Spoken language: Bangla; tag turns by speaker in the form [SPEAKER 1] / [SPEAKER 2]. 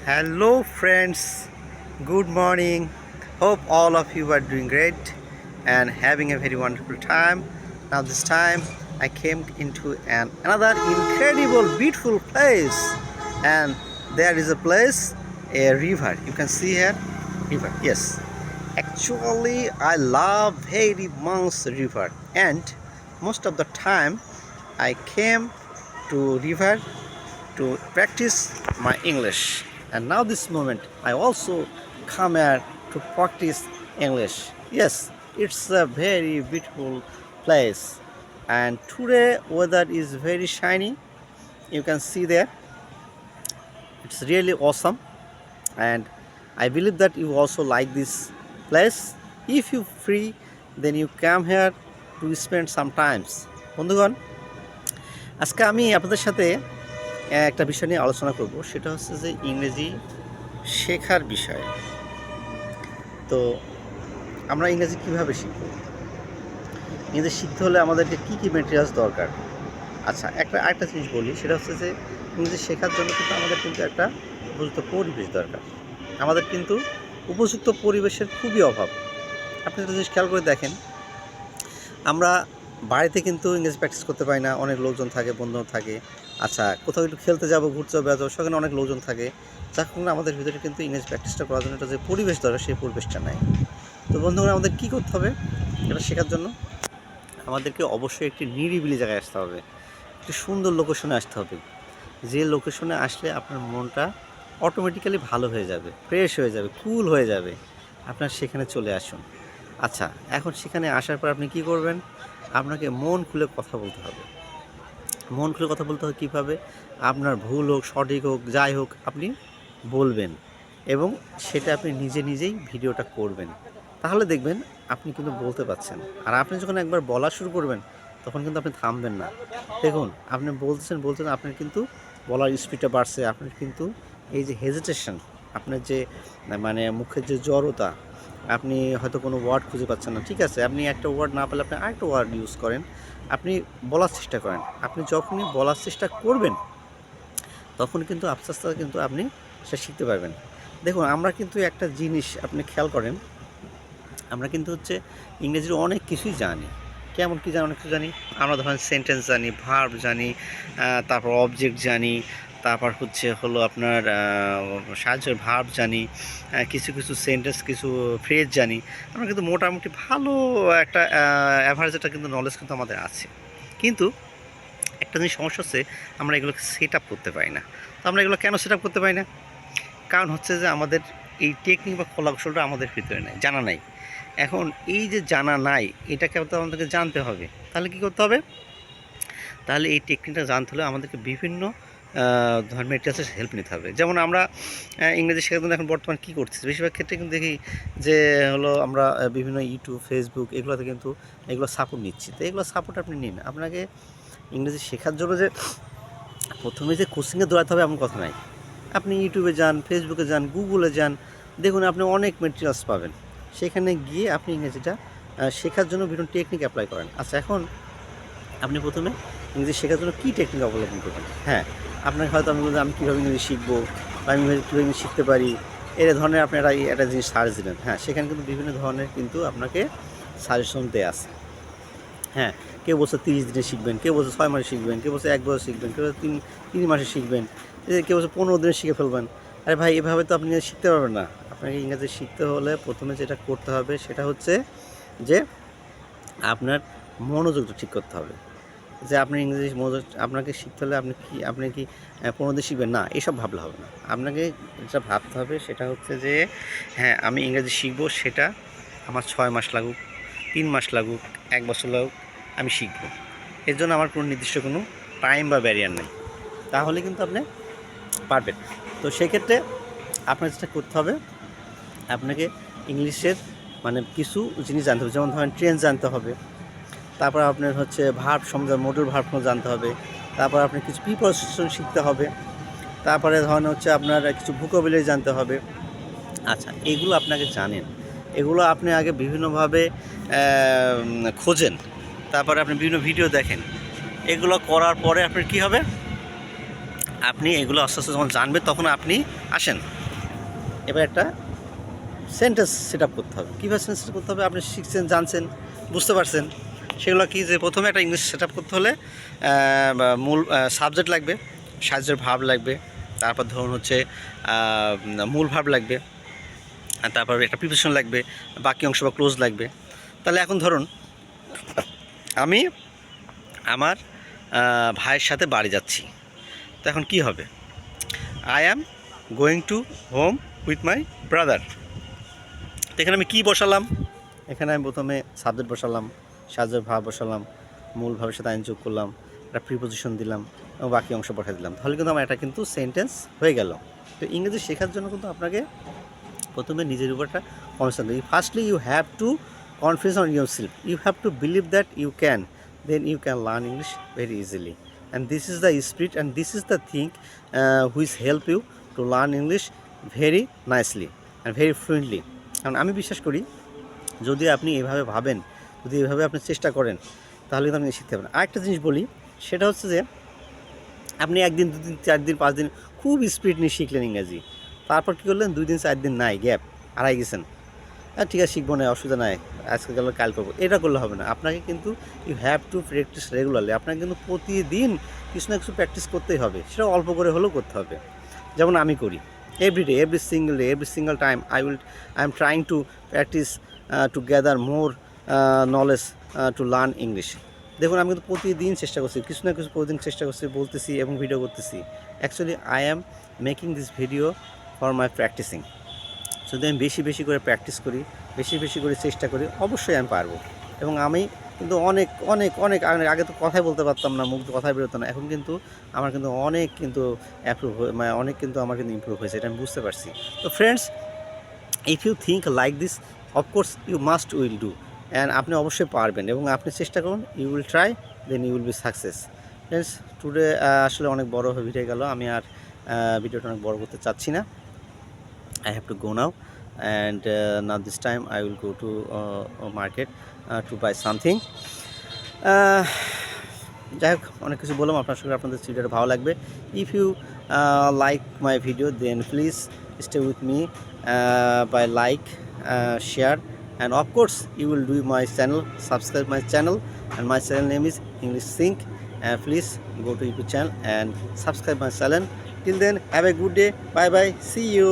[SPEAKER 1] Hello friends, good morning. Hope all of you are doing great and having a very wonderful time. Now this time I came into another incredible beautiful place, and there is a place, a river. You can see here, river. Yes, actually I love very much river, and most of the time I came to river to practice my English. And now this moment I also come here to practice English. Yes, it's a very beautiful place. And today weather is very shiny. You can see there. It's really awesome. And I believe that you also like this place. If you free, then you come here to spend some times. বন্ধুগণ, আজকে আমি আপনাদের সাথে একটা বিষয় নিয়ে আলোচনা করব, সেটা হচ্ছে যে ইংরেজি শেখার বিষয়। তো আমরা ইংরেজি কিভাবে শিখব, ইংরেজি শিখতে হলে আমাদেরকে কী কী ম্যাটেরিয়ালস দরকার। আচ্ছা, আরেকটা জিনিস বলি, সেটা হচ্ছে যে ইংরেজি শেখার জন্য কিন্তু আমাদের কিন্তু একটা উপযুক্ত পরিবেশ দরকার। আমাদের কিন্তু উপযুক্ত পরিবেশের খুবই অভাব। আপনি একটা জিনিস খেয়াল করে দেখেন, আমরা বাড়িতে কিন্তু ইংরেজি প্র্যাকটিস করতে পারি না, অনেক লোকজন থাকে, বন্ধু থাকে। আচ্ছা, কোথাও একটু খেলতে যাবো, ঘুরতে যাবো, বেড়াতে যাবো, সেখানে অনেক লোকজন থাকে, যার কারণে আমাদের ভিতরে কিন্তু ইংরেজি প্র্যাকটিসটা করার জন্য একটা যে পরিবেশ দরকার, সেই পরিবেশটা নাই। তো বন্ধুরা, আমাদের কী করতে হবে এটা শেখার জন্য? আমাদেরকে অবশ্যই একটি নিরিবিলি জায়গায় আসতে হবে, একটি সুন্দর লোকেশনে আসতে হবে। যে লোকেশনে আসলে আপনার মনটা অটোমেটিক্যালি ভালো হয়ে যাবে, ফ্রেশ হয়ে যাবে, কুল হয়ে যাবে। আপনার সেখানে চলে আসুন। আচ্ছা, এখন সেখানে আসার পর আপনি কী করবেন? আপনাকে মন খুলে কথা বলতে হবে। মন খুলে কথা বলতে হবে কীভাবে? আপনার ভুল হোক, সঠিক হোক, যাই হোক, আপনি বলবেন এবং সেটা আপনি নিজেই ভিডিওটা করবেন। তাহলে দেখবেন আপনি কিন্তু বলতে পারছেন। আর আপনি যখন একবার বলা শুরু করবেন, তখন কিন্তু আপনি থামবেন না। দেখুন, আপনি বলছেন, আপনার কিন্তু বলার স্পিডটা বাড়ছে। আপনার কিন্তু এই যে হেজিটেশন, আপনার যে মানে মুখের যে জড়তা, আপনি হয়তো কোনো ওয়ার্ড খুঁজে পাচ্ছেন না, ঠিক আছে, আপনি একটা ওয়ার্ড না পেলে আপনি আরেকটা ওয়ার্ড ইউজ করেন, আপনি বলার চেষ্টা করেন। আপনি যখনই বলার চেষ্টা করবেন, তখন কিন্তু আস্তে আস্তে কিন্তু আপনি সেটা শিখতে পারবেন। দেখুন, আমরা কিন্তু একটা জিনিস আপনি খেয়াল করেন, আমরা কিন্তু ইংরেজির অনেক কিছুই জানি। কেমন কী জানি? অনেক কিছু জানি। আমরা ধরেন সেন্টেন্স জানি, ভার্ব জানি, তারপর অবজেক্ট জানি, তারপর হলো আপনার সাহায্যের ভার্ব জানি, কিছু সেন্টেন্স, কিছু ফ্রেজ জানি। আমরা কিন্তু মোটামুটি ভালো একটা অ্যাভারেজ একটা কিন্তু নলেজ কিন্তু আমাদের আছে। কিন্তু একটা জিনিস সমস্যা হচ্ছে, আমরা এগুলোকে সেট আপ করতে পারি না। তো আমরা এগুলো কেন সেট আপ করতে পারি না? কারণ হচ্ছে যে আমাদের এই টেকনিক বা কৌশলটা আমাদের ভিতরে নাই, জানা নাই। এখন এই যে জানা নাই, এটাকে তো আমাদেরকে জানতে হবে। তাহলে কী করতে হবে? তাহলে এই টেকনিকটা জানতে হলে আমাদেরকে বিভিন্ন ধরনের ম্যাটেরিয়ালসের হেল্প নিতে হবে। যেমন আমরা ইংরেজি শেখার জন্য এখন বর্তমানে কী করতেছি, বেশিরভাগ ক্ষেত্রে কিন্তু দেখি যে হলো আমরা বিভিন্ন ইউটিউব, ফেসবুক এগুলোতে কিন্তু এগুলো সাপোর্ট নিচ্ছি। তো এগুলো সাপোর্ট আপনি নিন। আপনাকে ইংরেজি শেখার জন্য যে প্রথমে যে কোচিংয়ে দৌড়াতে হবে এমন কথা নাই। আপনি ইউটিউবে যান, ফেসবুকে যান, গুগলে যান, দেখুন আপনি অনেক ম্যাটেরিয়ালস পাবেন। সেখানে গিয়ে আপনি ইংরেজিটা শেখার জন্য বিভিন্ন টেকনিক অ্যাপ্লাই করেন। আচ্ছা, এখন আপনি প্রথমে ইংরেজি শেখার জন্য কী টেকনিক অবলম্বন করবেন? হ্যাঁ, আপনাকে হয়তো আমি বললাম আমি কীভাবে ইংরেজি শিখবো বা আমি কীভাবে ইংরেজি শিখতে পারি, এই ধরনের আপনি একটা জিনিস সার্চ দিলেন। হ্যাঁ, সেখানে কিন্তু বিভিন্ন ধরনের কিন্তু আপনাকে সাজেশন দেয়া আছে। হ্যাঁ, কেউ বলছে 30 দিনে শিখবেন, কেউ বলছে 6 মাসে শিখবেন, কেউ বলছে 1 বছর শিখবেন, কেউ বলছে 3 মাসে শিখবেন, কেউ বলছে 15 দিনে শিখে ফেলবেন। আরে ভাই, এভাবে তো আপনি শিখতে পারবেন না। আপনাকে ইংরেজি শিখতে হলে প্রথমে যেটা করতে হবে সেটা হচ্ছে যে আপনার মনোযোগটা ঠিক করতে হবে। যে আপনি ইংরেজি মনোযোগ আপনাকে শিখতে হলে আপনি কি 15 দিন শিখবেন না, এসব ভাবলে হবে না। আপনাকে যেটা ভাবতে হবে সেটা হচ্ছে যে হ্যাঁ, আমি ইংরেজি শিখবো, সেটা আমার 6 মাস লাগুক, 3 মাস লাগুক, 1 বছর লাগুক, আমি শিখব। এর জন্য আমার কোনো নির্দিষ্ট কোনো টাইম বা ব্যারিয়ার নেই। তাহলে কিন্তু আপনি পারবেন। তো সেক্ষেত্রে আপনার যেটা করতে হবে, আপনাকে ইংলিশের মানে কিছু জিনিস জানতে হবে। যেমন ধরেন টেন্স জানতে হবে, তারপর আপনার ভার্ব সম্বন্ধে মডুল ভার্ব জানতে হবে, তারপর আপনি কিছু প্রিপোজিশন শিখতে হবে, তারপরে ধরেন আপনার কিছু ভোকাবুলারি জানতে হবে। আচ্ছা, এগুলো আপনাকে জানেন, এগুলো আপনি আগে বিভিন্নভাবে খোঁজেন, তারপরে আপনি বিভিন্ন ভিডিও দেখেন। এগুলো করার পরে আপনার কী হবে? আপনি এগুলো আস্তে আস্তে যখন জানবেন, তখন আপনি আসেন এবার একটা সেন্টেন্স সেট আপ করতে হবে। কীভাবে সেন্টেন্স সেট করতে হবে আপনি শিখছেন, জানছেন, বুঝতে পারছেন। সেগুলো কি যে প্রথমে একটা ইংলিশ সেট আপ করতে হলে মূল সাবজেক্ট লাগবে, সাহায্যের ভার্ব লাগবে, তারপর ধরুন হচ্ছে মূল ভার্ব লাগবে, আর তারপর একটা প্রিপোজিশন লাগবে, বাকি অংশ বা ক্লোজ লাগবে। তাহলে এখন ধরুন আমি আমার ভাইয়ের সাথে বাড়ি যাচ্ছি, তো এখন কী হবে? I am going to home with my brother. তো এখানে আমি কী বসালাম? এখানে আমি প্রথমে সাবজেক্ট বসালাম, সাহায্যের ভাব বসালাম, মূল ভাবের সাথে আইন যোগ করলাম, একটা প্রিপোজিশন দিলাম এবং বাকি অংশ পাঠিয়ে দিলাম। তাহলে কিন্তু আমার এটা কিন্তু সেন্টেন্স হয়ে গেল। তো ইংরেজি শেখার জন্য কিন্তু আপনাকে প্রথমে নিজের উপর একটা কনফিডেন্স দিই। Firstly you have to confidence on your self, you have to believe that you can, then you can learn English very easily, and this is the spirit and this is the thing which help you to learn English very nicely and very fluently. কারণ আমি বিশ্বাস করি যদি আপনি এভাবে ভাবেন, যদি এভাবে আপনি চেষ্টা করেন, তাহলে কিন্তু আপনি শিখতে পারেন। আরেকটা জিনিস বলি, সেটা হচ্ছে যে আপনি 1 দিন 2 দিন 4 দিন 5 দিন খুব স্পিড নিয়ে শিখলেন ইংরাজি, তারপর কী করলেন 2 দিন 4 দিন নাই, গ্যাপ, হারাই গেছেন। ঠিক আছে, শিখবো না, অসুবিধা নাই, আজকে গেল কাল করবো, এটা করলে হবে না। আপনাকে কিন্তু you have to practise regularly. আপনাকে কিন্তু প্রতিদিন কিছু না কিছু প্র্যাকটিস করতেই হবে, সেটা অল্প করে হলেও করতে হবে। যেমন আমি করি everyday, every single day, every single time I am trying to practise to gather more knowledge to learn English. দেখুন আমি কিন্তু প্রতিদিন চেষ্টা করছি, কিছু না কিছু প্রতিদিন চেষ্টা করছি, বলতেছি এবং ভিডিও করতেছি। Actually I am making this video for my practising. যদি আমি বেশি বেশি করে প্র্যাকটিস করি, বেশি বেশি করে চেষ্টা করি, অবশ্যই আমি পারবো। এবং আমি কিন্তু অনেক অনেক অনেক আগে তো কথাই বলতে পারতাম না, মুখ কথাই বেরোতো না, এখন কিন্তু আমার কিন্তু অনেক কিন্তু অ্যাপ্রুভ মানে অনেক কিন্তু আমার কিন্তু ইমপ্রুভ হয়েছে, এটা আমি বুঝতে পারছি। তো friends, if you think like this, of course you must will do, and আপনি অবশ্যই পারবেন এবং আপনি চেষ্টা করুন, you will try, then you will be success. Friends, today আসলে অনেক বড় হয়ে গেল, আমি আর ভিডিওটা অনেক বড় করতে চাচ্ছি না। I have to go now, and now this time I will go to a market to buy something. যাই হোক, অনেক কিছু বললাম, আপনাদের ভিডিওটা ভালো লাগবে। If you like my video, then please stay with me by like, share, and of course you will do my channel, subscribe my channel, and my channel name is English Sync. Please go to YouTube channel and subscribe my channel. Till then, have a good day. Bye bye. See you.